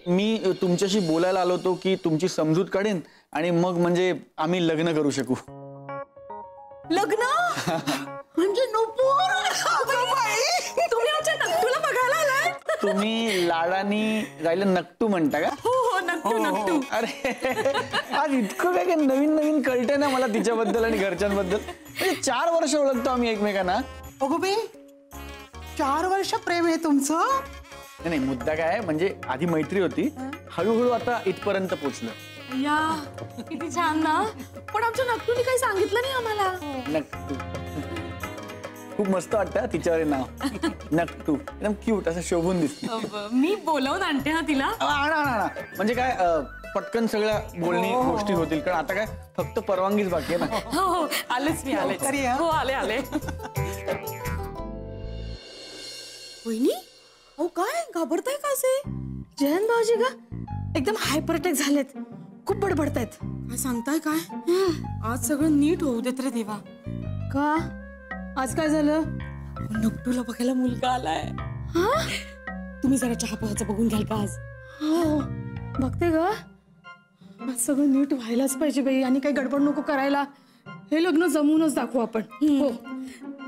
मी तुमच्याशी बोलायला आलो होतो की तुमची समजूत काढेन आणि मग म्हणजे आम्ही लग्न करू शकू. लग्न म्हणजे नुपूर तुम्ही आमच्या नक्टूला बघायला आलाय. तुम्ही लाडानी जायला नक्टू म्हणता का? हो हो नक्टू नक्टू. अरे आज इतकं काय नवीन नवीन कळतंय ना मला तिच्याबद्दल आणि घरच्यांबद्दल. म्हणजे 4 वर्ष ओळखतो आम्ही एकमेकांना. अगो बे 4 वर्ष प्रेम आहे तुमचं? नाही मुद्दा काय आहे म्हणजे आधी मैत्री होती, हळूहळू आता इथपर्यंत पोहोचलं. या किती छान ना. पण आमच्या नक्टूने काही सांगितलं नाही आम्हाला. नक्टू खूप मस्त वाटतं तिच्यावर नाव. नक्टू एकदम क्यूट असं शोभून दिसतं. मी बोलवून आणते ना तिला. आणा म्हणजे काय पटकन सगळ्या बोलणी गोष्टी होतील. कारण आता काय फक्त परवानगीच बाकी आहे ना. हो हो आलेच मी आले. हो आले आले. वहिनी हो काय घाबरताय का असे? जयंत भाऊजी का एकदम हायपर अटॅक झालेत. खूप बडबडतायत. काय सांगताय काय? आज सगळं नीट होऊ देत रे देवा. का आज काय झालं? नक्टूला बघायला मुलगा आलाय. तुम्ही जरा चहा पोहाचं बघून घ्याल का आज? हो बघते ग. आज सगळं नीट व्हायलाच पाहिजे बाई आणि काही गडबड नको करायला. हे लग्न जमूनच दाखवू आपण. हो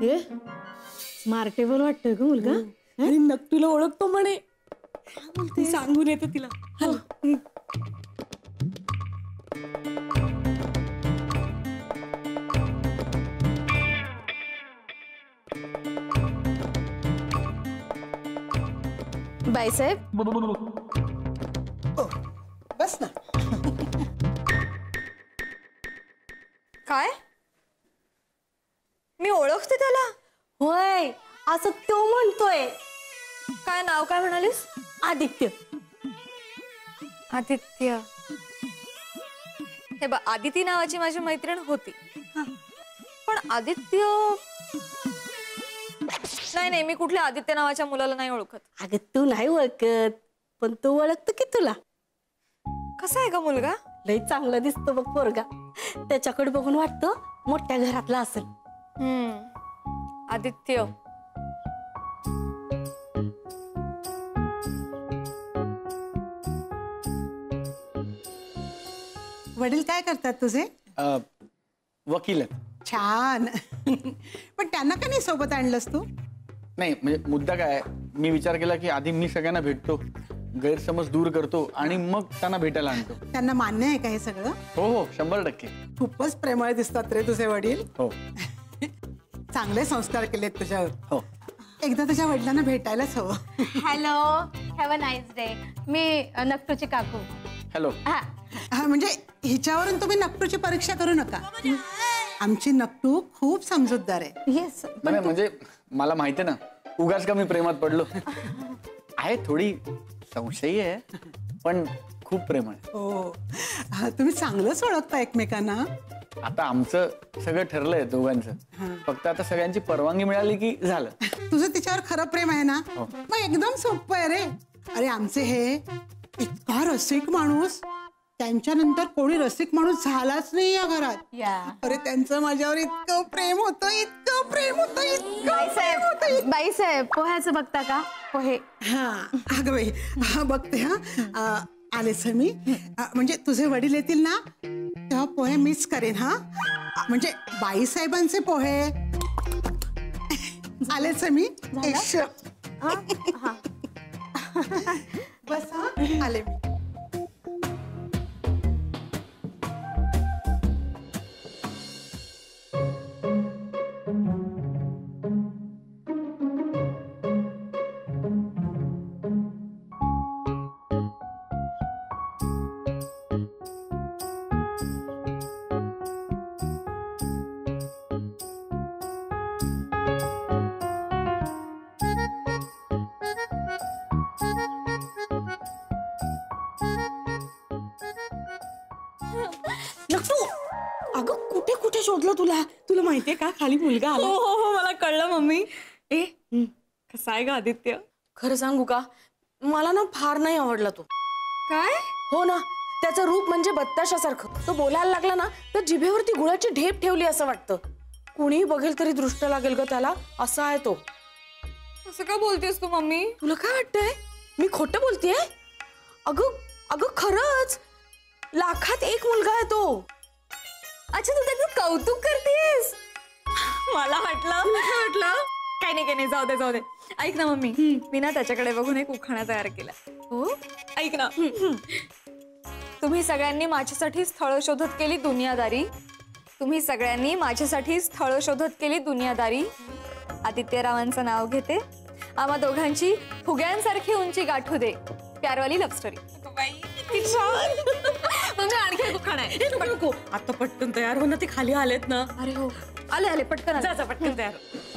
हे स्मार्टेबल वाटतंय ग मुलगा. आणि नक्टूला ओळखतो म्हणे. ती सांगून येते तिला. बाईसाहेब बस ना. काय मी ओळखते त्याला? होय असं तो म्हणतोय. काय नाव काय म्हणालीस? आदित्य. आदित्य हे बघ आदिती नावाची माझी मैत्रीण होती. पण आदित्य नाही मी कुठल्या आदित्य नावाच्या मुलाला नाही ओळखत. अगं तू नाही ओळखत पण तू ओळखतो की तुला. कसा आहे का मुलगा? लई चांगला दिसतो बघ पोरगा. त्याच्याकडे बघून वाटतं मोठ्या घरातला असेल. आदित्य वडील काय करतात तुझे? वकील आहेत. छान. पण त्यांना का नाही सोबत आणलंस तू? नाही म्हणजे मुद्दा काय आहे, मी विचार केला की आधी मी सगळ्यांना भेटतो, गैरसमज दूर करतो आणि मग त्यांना भेटायला आणतो. त्यांना मान्य आहे का हे सगळं? हो हो 100%. खूपच प्रेमळ दिसतात रे तुझे वडील. हो चांगले संस्कार केलेत तुझ्यावर. हो एकदा तुझ्या वडिलांना भेटायलाच हवं. Hello have a nice day. मी नक्टूची काकू. हॅलो. म्हणजे हिच्यावरून तुम्ही नक्टूची परीक्षा करू नका. आमची नक्टू खूप समजूतदार आहे. येस म्हणजे मला माहिती आहे ना उगाच का मी प्रेमात पडलो. आहे थोडी संशयी आहे पण खूप प्रेम आहे. हो तुम्ही चांगलंच ओळखता एकमेकांना. आता आमचं सगळं ठरलंय दोघांचं. फक्त आता सगळ्यांची परवानगी मिळाली की झालं. तुझं तिच्यावर खरं प्रेम आहे ना? मग एकदम सोपं आहे रे. अरे आमचे हे इतका रसिक माणूस, त्यांच्यानंतर कोणी रसिक माणूस झालाच नाही या घरात. अरे त्यांचं माझ्यावर इतकं प्रेम होतं, इतकं प्रेम होतं, इतकं. बाईसाहेब पोह्याचं बघता का? पोहे. हा अगं बाई बघते. हा आलेच मी. म्हणजे तुझे वडील येतील ना तेव्हा पोहे मिस करेन. हा म्हणजे बाईसाहेबांचे पोहे. आलेच मी. बस हा आले मी. अगं कुठे कुठे शोधलं तुला? तुला माहितीये का खाली मुलगा आला? हो हो हो मला कळलं मम्मी. कसा आहे ग आदित्य? खरं सांगू का मला ना फार नाही आवडला तो. काय? हो ना त्याचं रूप म्हणजे बत्ताशासारखं. तो बोलायला लागला ना तर जिभेवरती गुळाची ढेप ठेवली असं वाटतं. कुणीही बघेल तरी दृष्ट लागेल ग त्याला असा आहे तो. असं का बोलतेस तू मम्मी? तुला काय वाटतंय मी खोटं बोलतेय? अगं अगं खरंच लाखात एक मुलगा आहे तो. अच्छा तू त्याचं कौतुक करतेस. मला वाटलं काही नाही जाऊ दे. ऐक ना मम्मी, मी ना त्याच्याकडे बघून एक उखाणा तयार केला. हो ऐक ना. तुम्ही सगळ्यांनी माझ्यासाठी स्थळ शोधत केली दुनियादारी. आदित्यरावांचं नाव घेते. आम्हा दोघांची फुग्यांसारखी उंची गाठू दे. प्यारवाली लव्ह स्टोरी. मम्मी आणखी एक उखाणा आहे. नको आता पटकन तयार हो ना, ते खाली आलेत ना. अरे हो आले पटकन पटकन तयार.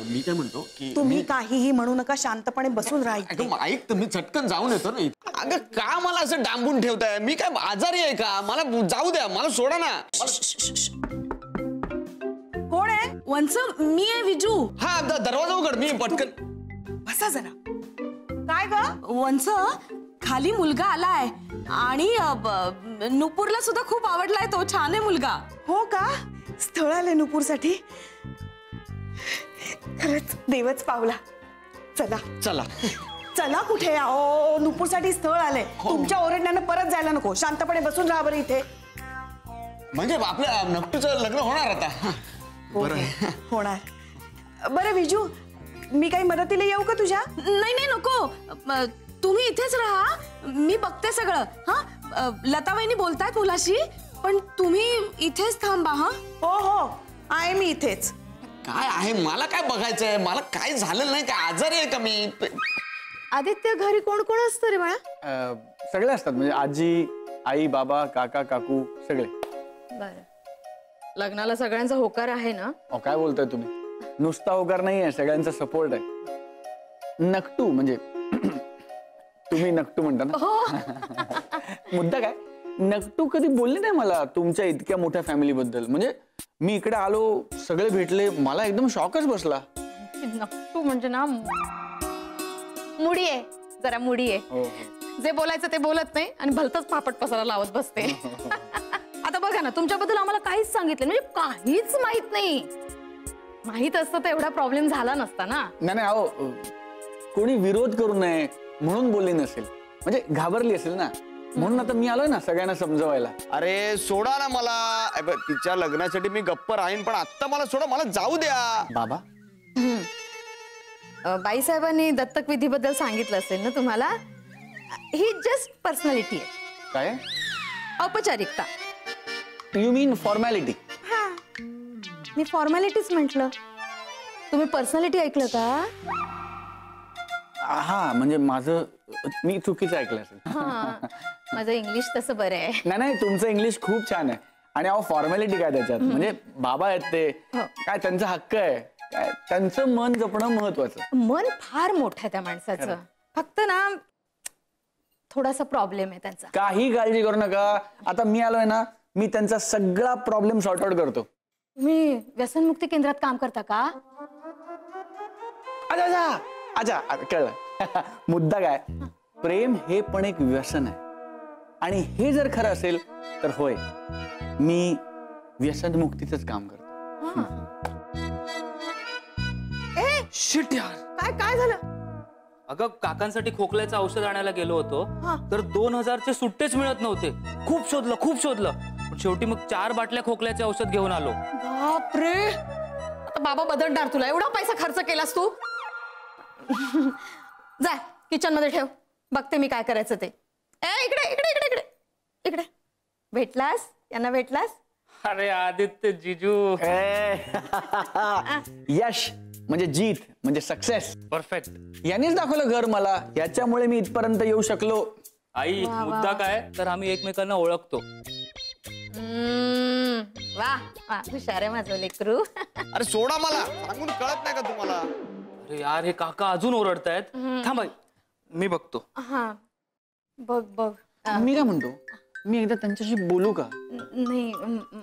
मी काय म्हणतो की तुम्ही काहीही म्हणू नका, शांतपणे बसून राहा. अगं ऐक, तुम्ही चटकन जाऊन येतो ना. अगं का मला असं डांबून ठेवताय? मी काय आजारी आहे का? मला जाऊ द्या, मला सोडा ना. कोण आहे? वंच, मी आहे विजू. हा दरवाजा उघड, मी पटकन. बसा जरा. काय ग वंच, खाली मुलगा आलाय आणि नुपूरला सुद्धा खूप आवडलाय तो. छान आहे मुलगा. हो का? स्थळ आले नुपूरसाठी. खरंच देवच पावला. चला चला चला. कुठे? अहो नुपूरसाठी स्थळ आले. तुमच्या ओरडण्यानं परत जायला नको. शांतपणे बसून राहा बरं इथे. म्हणजे आपल्या नकटूचं लग्न होणार आता. बरं होणार. बरं विजू, मी काही मदतीला येऊ का तुझ्या? नाही नको, तुम्ही इथेच राहा. मी बघते सगळं. हा लता वहिनी बोलतायत मुलाशी, पण तुम्ही इथेच थांबा. हा हो आहे मी इथेच. काय आहे? मला काय बघायचंय? मला काय झालेलं नाही का? आजारी आहे का मी? आदित्य घरी कोण कोण असतं रे बाळा? सगळे असतात, म्हणजे आजी, आई, बाबा, काका, काकू सगळे. बरं. लग्नाला सगळ्यांचा होकार आहे ना? अहो काय बोलताय तुम्ही? नुसता होकार नाही आहे, सगळ्यांचा सपोर्ट आहे. नकटू म्हणजे तुम्ही नकटू म्हणता ना. मुद्दा काय, नकटू कधी बोलले नाही मला तुमच्या इतक्या मोठ्या फॅमिली बद्दल. म्हणजे मी इकडे आलो, सगळे भेटले, मला एकदम शॉकच बसला. नकटू म्हणजे ना मुडी आहे, जरा मुडी आहे. हो. जे बोलायचं ते बोलत नाही आणि भलतच पापड पसारा लावत बसते. आता बघा ना, तुमच्याबद्दल आम्हाला काहीच सांगितलं म्हणजे काहीच माहित नाही. माहित असतं तर एवढा प्रॉब्लेम झाला नसता ना. नाही अहो, कोणी विरोध करू नये म्हणून बोलली नसेल, म्हणजे घाबरली असेल ना, म्हणून आता मी आलोय ना सगळ्यांना समजवायला. अरे सोडा ना मला. तिच्या लग्नासाठी मी गप्प राहीन, पण आता मला सोडा, मला जाऊ द्या. बाबा बाईसाहेबांनी दत्तक विधीबद्दल सांगितलं असेल ना तुम्हाला. ही जस्ट पर्सनॅलिटी आहे, काय? औपचारिकता. You mean formality? मी फॉर्मॅलिटीच म्हटलं. तुम्ही पर्सनॅलिटी ऐकलं का? हा म्हणजे मी चुकीचं ऐकलं असेल. माझं इंग्लिश तसं बरं आहे. नाही तुमचं इंग्लिश खूप छान आहे. आणि अहो फॉर्मॅलिटी काय त्याच्यात? म्हणजे बाबा आहेत ते, काय त्यांचा हक्क आहे, काय त्यांचं मन जपणं महत्वाचं. मन फार मोठं आहे त्या माणसाचं. फक्त ना थोडासा प्रॉब्लेम आहे त्यांचा. काही काळजी करू नका, आता मी आलोय ना, मी त्यांचा सगळा प्रॉब्लेम सॉर्ट आउट करतो. तुम्ही व्यसनमुक्ती केंद्रात काम करता का? अच्छा कळलं. मुद्दा काय, प्रेम हे पण एक व्यसन आहे. आणि हे जर खरं असेल तर होय, मी व्यसनमुक्तीच काम करतो. शिट यार. काय झालं? अगं काकांसाठी खोकल्याचं औषध आणायला गेलो होतो, तर 2000चे सुट्टेच मिळत नव्हते. खूप शोधलं, पण शेवटी मग 4 बाटल्या खोकल्याचे औषध घेऊन आलो. बापरे, आता बाबा बदलणार तुला. एवढा पैसा खर्च केलास तू. जा किचन मध्ये ठेव, बघते मी काय करायचं ते. इकडे भेटलास? यांना भेटलास? अरे आदित्य जीजू. यश म्हणजे जीत, म्हणजे सक्सेस. परफेक्ट. यांनीच दाखवलं घर मला, याच्यामुळे मी इथपर्यंत येऊ शकलो. आई मुद्दा काय, तर आम्ही एकमेकांना ओळखतो. वा हुशार आहे माझं लेकरू. अरे सोडा मला, सांगून कळत नाही का तुम्हाला? अरे यार, हे काका अजून ओरडतायत. थांब मी बघतो. हा बघ. मी काय म्हणतो, मी एकदा त्यांच्याशी बोलू का? नाही,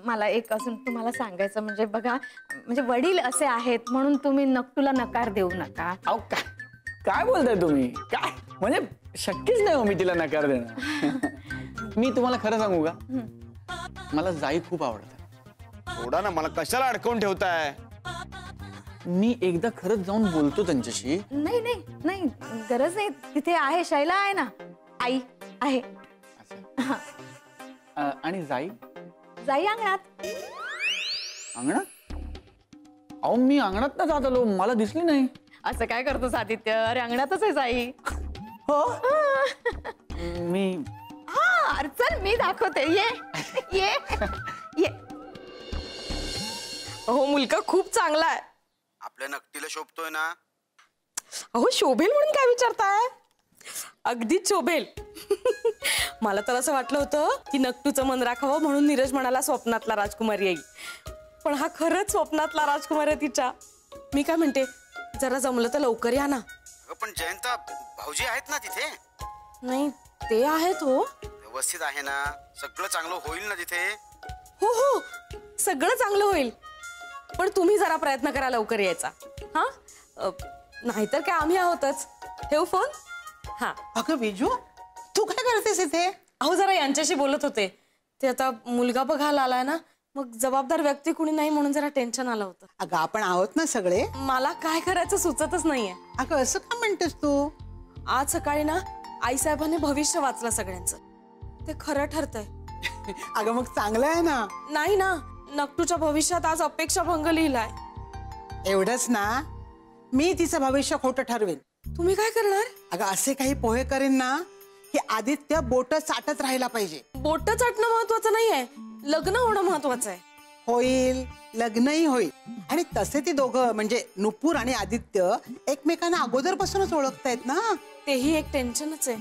मला एक अजून तुम्हाला सांगायचं. म्हणजे बघा, म्हणजे वडील असे आहेत म्हणून तुम्ही नकटूला नकार देऊ नका. अहो काय बोलताय तुम्ही? काय म्हणजे शक्यच नाही हो मी तिला नकार देणं. मी तुम्हाला खरं सांगू का, मला जाई खूप आवडतं. सोडा ना मला, कशाला अडकवून ठेवताय? मी एकदा खरंच जाऊन बोलतो त्यांच्याशी. नाही गरज नाही. तिथे आहे, शैला आहे ना, आई आहे. आणि जाई जाई अंगणात. अंगणात? अहो मी अंगणात ना जात आलो, मला दिसली नाही. असं काय करतोस आदित्य? अरे अंगणातच आहे जाई. हो मी हा अरे चल मी दाखवते. ये ये ये. अहो मुलगा खूप चांगला आहे. आपल्या नकटीला शोभतोय ना. अहो शोभेल म्हणून काय विचारताय? अगदीच शोभेल. मला तर असं वाटलं होतं की नकटूचं मन राखावं म्हणून नीरज म्हणाला स्वप्नातला राजकुमार येईल, पण हा खरंच स्वप्नातला राजकुमार आहे तिच्या. मी काय म्हणते, जरा जमलं तर लवकर या ना. पण जयंता भाऊजी आहेत ना तिथे. नाही ते आहेत हो. व्यवस्थित आहे ना, सगळं चांगलं होईल ना तिथे. हो हो सगळं चांगलं होईल, पण तुम्ही जरा प्रयत्न करा लवकर यायचा. हा नाहीतर काय आम्ही आहोतच. ठेवू फोन. हा अगं विजू, तू काय करतेस इथे? अहो जरा यांच्याशी बोलत होते. ते आता मुलगा बघायला आलाय ना, मग जबाबदार व्यक्ती कुणी नाही म्हणून जरा टेन्शन आलं होतं. अगं आपण आहोत ना सगळे. मला काय करायचं सुचतच नाहीये. अगं असं का म्हणतेस तू? आज सकाळी ना आईसाहेबांनी भविष्य वाचलं सगळ्यांचं. ते खरं ठरतंय. अगं मग चांगलं आहे ना. नाही ना, नकटूच्या भविष्यात आज अपेक्षाभंग लिहिलाय. एवढंच ना, मी तिचं भविष्य खोटं ठरवेन. तुम्ही काय करणार? अगं असे काही पोहे करेन ना की आदित्य बोट चाटत राहायला पाहिजे. बोट चाटणं महत्वाचं नाहीये, लग्न होणं महत्वाचं आहे. होईल, लग्नही होईल. आणि तसे ती दोघं म्हणजे नुपूर आणि आदित्य एकमेकांना अगोदरपासूनच ओळखतायत ना. तेही एक टेन्शनच आहे.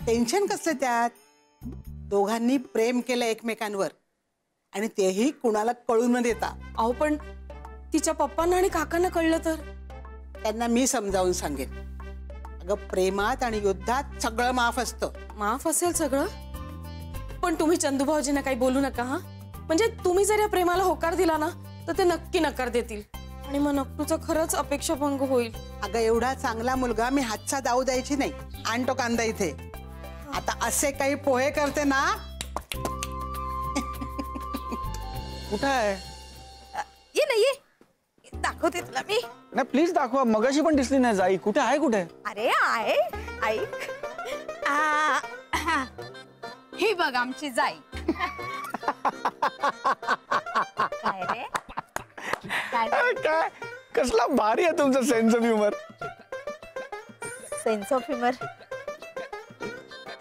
टेन्शन कसलं त्यात? दोघांनी प्रेम केलं एकमेकांवर आणि तेही कुणाला कळून न देता. अहो पण तिच्या पप्पांना आणि काकांना कळलं तर? त्यांना मी समजावून सांगेन. अगं प्रेमात आणि युद्धात सगळं माफ असतं. माफ असेल सगळं, पण तुम्ही चंदूभाऊजींना काही बोलू नका. हा म्हणजे तुम्ही जर या प्रेमाला होकार दिला ना तर ते नक्की नकार देतील आणि मग नकटूचा खरंच अपेक्षाभंग होईल. अगं एवढा चांगला मुलगा मी हातचा दाऊ द्यायची नाही. आणतो कांदा इथे. आता असे काही पोहे करते ना. कुठं आहे? ये ना ये, दाखवते तुला मी. नाही प्लीज दाखवा, मगाशी पण दिसली नाही जाई. कुठे आहे? कुठे? अरे आहे, ऐक. ही बघ आमची जाई. काय रे? काय कसला भारी आहे तुमचा sense of humour. Sense of humour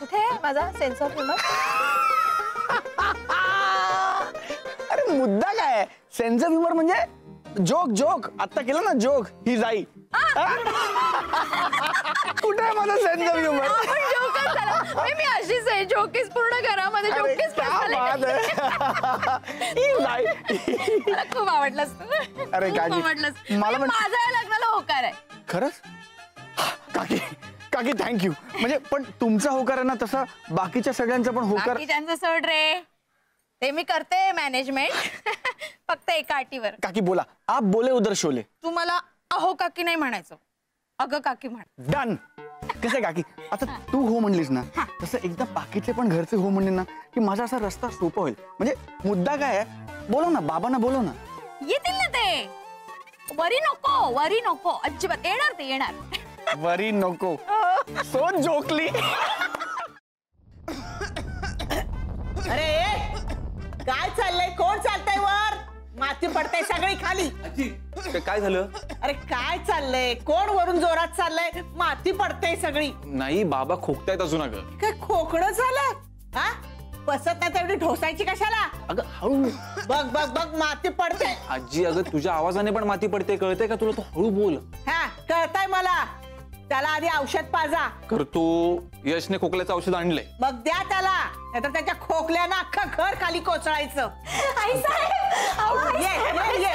कुठे आहे माझा सेन्स ऑफ ह्युमर? अरे मुद्दा काय आहे? सेन्स ऑफ ह्युमर म्हणजे जोक. जोक आता केलं ना, जोक. ही जाई. कुठे आहे माझा सेन्स ऑफ ह्युमर? मी अशीच आहे, जोकीस पूर्ण घरामध्ये जोकीस. मला खूप आवडलंस तू. अरे खूप आवडलंस. मला माझ्या लग्नाला होकार आहे. खरंच? काकी काकी थँक्यू. म्हणजे पण तुमचा होकार आहे ना, तसा बाकीच्या सगळ्यांचा पण होकार. बाकीच्यांचं सोड रे, ते मी करते मॅनेजमेंट. फक्त एका अटीवर. काकी बोला. आप बोले उधर शोले. तू मला अहो काकी नाही म्हणायचं, अगं काकी म्हण. डन. कसं आहे काकी, आता तू हो म्हणलीस ना, तसं एकदा बाकीचे पण घरचे हो म्हणले ना की माझा असा रस्ता सोपा होईल. म्हणजे मुद्दा काय आहे, बोलव ना बाबांना, बोलव ना. येतील ना ते. वरी नको, वरी नको, अजिबात. येणार ते, येणार. वरी नको. सो जोकली. अरे काय चाललंय? कोण चालतंय वर? माती पडताय सगळी खाली. काय झालं? अरे काय चाललंय? कोण वरून जोरात चाललंय? माती पडताय सगळी. नाही बाबा खोकतायत अजून. अगं काय खोकणं झालं? हा बसत नाही तेवढी ढोसायची कशाला? अगं हळू. बघ बघ बघ माती पडते. आजी, अगं तुझ्या आवाजाने पण माती पडते, कळतंय का तुला? तू हळू बोल. हा कळतंय मला. त्याला आधी औषध पाजा. करतो. यशने खोकल्याचं औषध आणलंय. मग द्या त्याला, नाहीतर त्याच्या खोकल्यानं अख्खं घर खाली कोसळायचं. ये ये ये ये,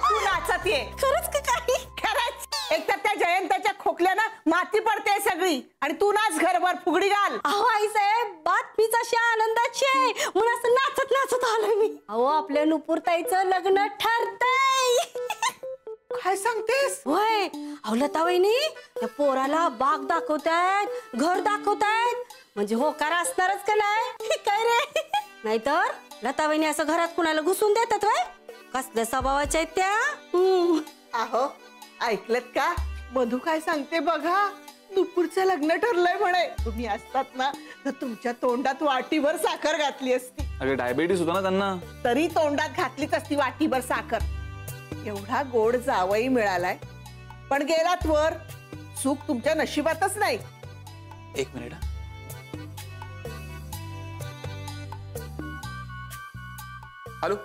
तू नाचत ये. खरंच का काही? खरंच. एक तर त्या जयंताच्या खोकल्यानं माती पडते सगळी आणि तू नाच घरभर फुगडी घाल. अहो आई साहेब, बातमीच अशी आनंदाची आहे म्हणून असं नाचत नाचत आलोय मी. अहो आपल्या नुपूरताईचं लग्न ठरतंय. काय सांगतेस? होय. अहो लता वहिनी, त्या पोराला बाग दाखवतायत, घर दाखवतायत, म्हणजे होकार असणारच का नाही? काय रे? नाहीतर लता वहिनी असं घरात कुणाला घुसून देतात होय? कसल्या स्वभावाच्या आहेत त्या. अहो ऐकलत का? मधू काय सांगते बघा. नुपूरचं लग्न ठरलंय म्हणे. तुम्ही असतात ना तर तुमच्या तोंडात वाटीभर साखर घातली असती. अगं डायबिटीस होता ना त्यांना. तरी तोंडात घातलीच असती वाटीभर साखर. एवढा गोड जावई मिळालाय पण गेलात वर. सुख तुमच्या नशिबातच नाही. एक मिनिट. हॅलो,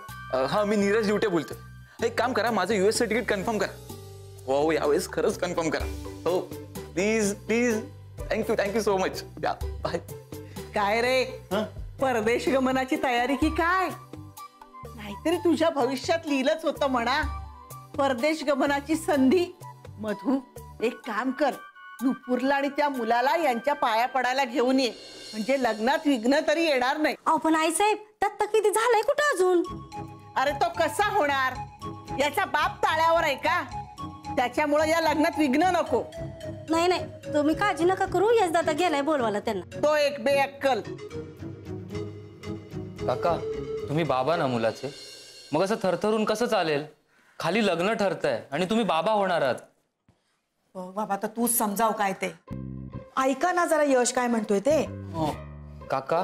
हा मी नीरज दिवटे बोलतोय. एक काम करा, माझं US तिकीट कन्फर्म करा. हो यावेळेस खरंच कन्फर्म करा. हो please please. Thank you so much. या बाय. काय रे, परदेश गमनाची तयारी की काय? नाहीतरी तुझ्या भविष्यात लिहिलंच होतं म्हणा परदेश गमनाची संधी. मधू, एक काम कर, नुपूरला आणि त्या मुलाला यांच्या पाया पडायला घेऊन ये. म्हणजे लग्नात विघ्न तरी येणार नाही. अहो पण आईसाहेब, दत्तक विधी झालाय कुठं अजून? अरे तो कसा होणार? याचा बाप ताळ्यावर आहे का? त्याच्यामुळे या लग्नात विघ्न नको. नाही नाही, तुम्ही काळजी नका करू. यश दादा गेलाय बोलवायला त्यांना. तो एक बेअक्कल. काका, तुम्ही बाबा ना मुलाचे, मग असं थरथरून कसं चालेल? खाली लग्न ठरतंय आणि तुम्ही बाबा होणार आहात. बाबा, तर तूच समजाव काय ते. ऐका ना जरा यश काय म्हणतोय ते. काका,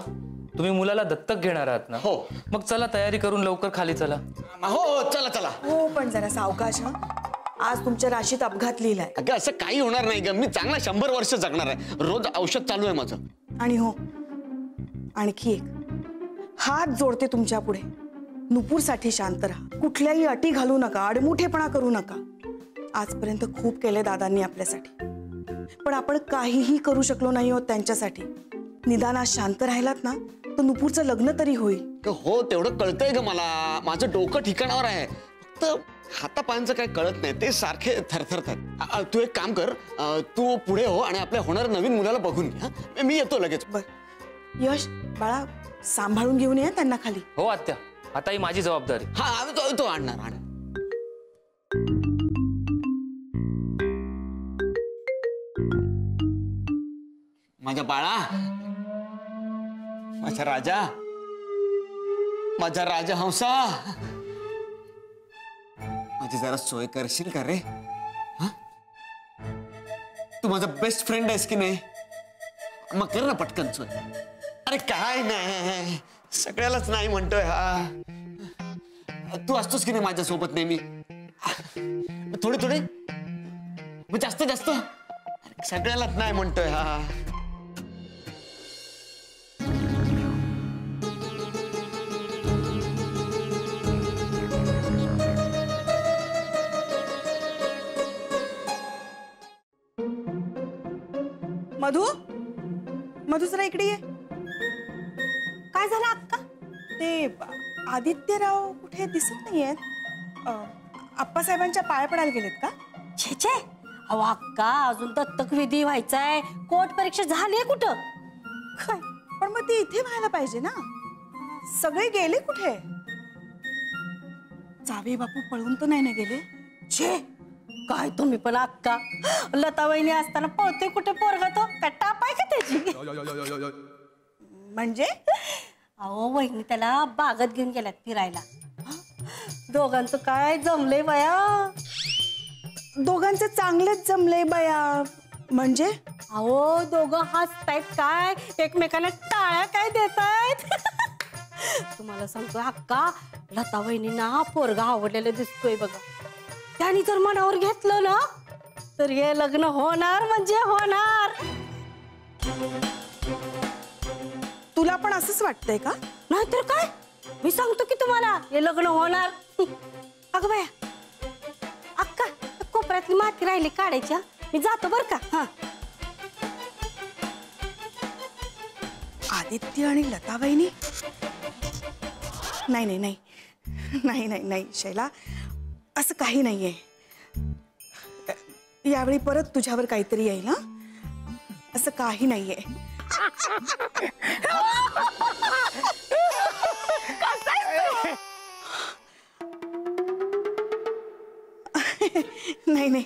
तुम्ही मुलाला दत्तक घेणार आहात ना? हो. मग चला तयारी करून लवकर खाली चला. हो चला चला. हो पण जरा सावकाश. आज तुमच्या राशीत अपघात लिहिलाय. अगं असं काही होणार नाही ग. मी चांगला 100 वर्ष जगणार आहे. रोज औषध चालू आहे माझं. आणि हो, आणखी एक हात जोडते तुमच्या पुढे. नुपूरसाठी शांत राहा. कुठल्याही अटी घालू नका. आडमुठेपणा करू नका. आजपर्यंत खूप केले दादांनी आपल्यासाठी, पण आपण काहीही करू शकलो नाही आहोत त्यांच्यासाठी. निदान आज शांत राहिलात ना तर नुपूरचं लग्न तरी होईल. हो तेवढं कळतंय ग मला. माझं डोकं ठिकाणावर आहे. फक्त हातापायांचं काय कळत नाही. ते सारखे थरथरतात. तू एक काम कर, तू पुढे हो आणि आपल्या होणाऱ्या नवीन मुलाला बघून घे. मी येतो लगेच. बर यश, बाळा सांभाळून घेऊन ये त्यांना खाली. हो आत्या, आता ही माझी जबाबदारी. हा तो आणणार. माझा बाळा, माझा राजा, माझा राजहंसा, माझी जरा सोय करशील का रे? तू माझा बेस्ट फ्रेंड आहेस की नाही? मग कर ना पटकन सोय. अरे काय नाही, सगळ्यालाच नाही म्हणतोय हा. तू असतोस की नाही माझ्यासोबत नेहमी? थोडे थोडे, जास्त जास्त. सगळ्यालाच नाही म्हणतोय हा. मधू, मधू जरा इकडे ये. काय झालं अक्का? ते आदित्यराव कुठे दिसत नाहीयेत. आप्पासाहेबांच्या पाया पडायला गेलेत का? छे छे, अहो अक्का, अजून दत्तक विधी व्हायचाय. कोर्ट परीक्षा झाली कुठं? काय पण मग ते इथे व्हायला पाहिजे ना. सगळे गेले कुठे? जावे बापू पळून तर नाही ना गेले? छे, काय तुम्ही पण अक्का. लता वहिनी असताना पळते कुठे पोरगा तो? काय टाप आहे का त्याची? म्हणजे अहो वहिनी त्याला बागत घेऊन गेल्यात फिरायला. दोघांचं काय जमलंय बया. दोघांचे चांगलेच जमले बया. म्हणजे अहो दोघं हसतायत काय, एकमेकांना टाळ्या काय देतायत. तुम्हाला सांगतो अक्का, लता वहिनींना पोरगा आवडलेलं दिसतोय बघा. त्यांनी जर मनावर घेतलं ना तर हे लग्न होणार म्हणजे होणार. तुला पण असंच वाटतंय का? नाहीतर काय, मी सांगतो की तुम्हाला हे लग्न होणार. अगं बाया, अक्का कोपऱ्यातली माती राहिली काढायच्या. मी जातो बर का. हा, आदित्य आणि लता वहिनी? नाही नाही नाही नाही नाही नाही शैला, असं काही नाहीये. यावेळी परत तुझ्यावर काहीतरी येईल. ना असं काही नाहीये. नाही नाही,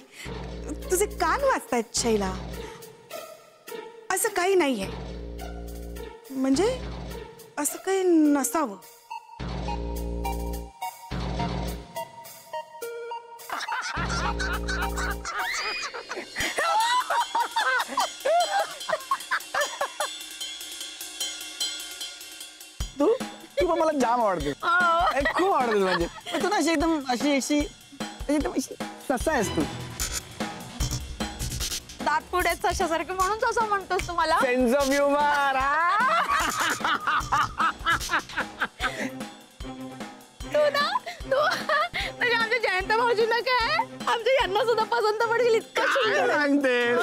तुझे कान वाजतायत शैला. असं काही नाहीये. म्हणजे असं काही नसावं. पण मला जाम आवडते खूप आवडते म्हणजे तू ना अशी एकदम अशी एकदम अशी ससा आहेस तू. दात पुढे सशासारखं म्हणून असं म्हणतोस तू मला. Sense of humour. तू म्हणजे आमच्या जयंत भाऊजींना काय आमच्या यांना सुद्धा पसंत पडतील इतकं काय सांगते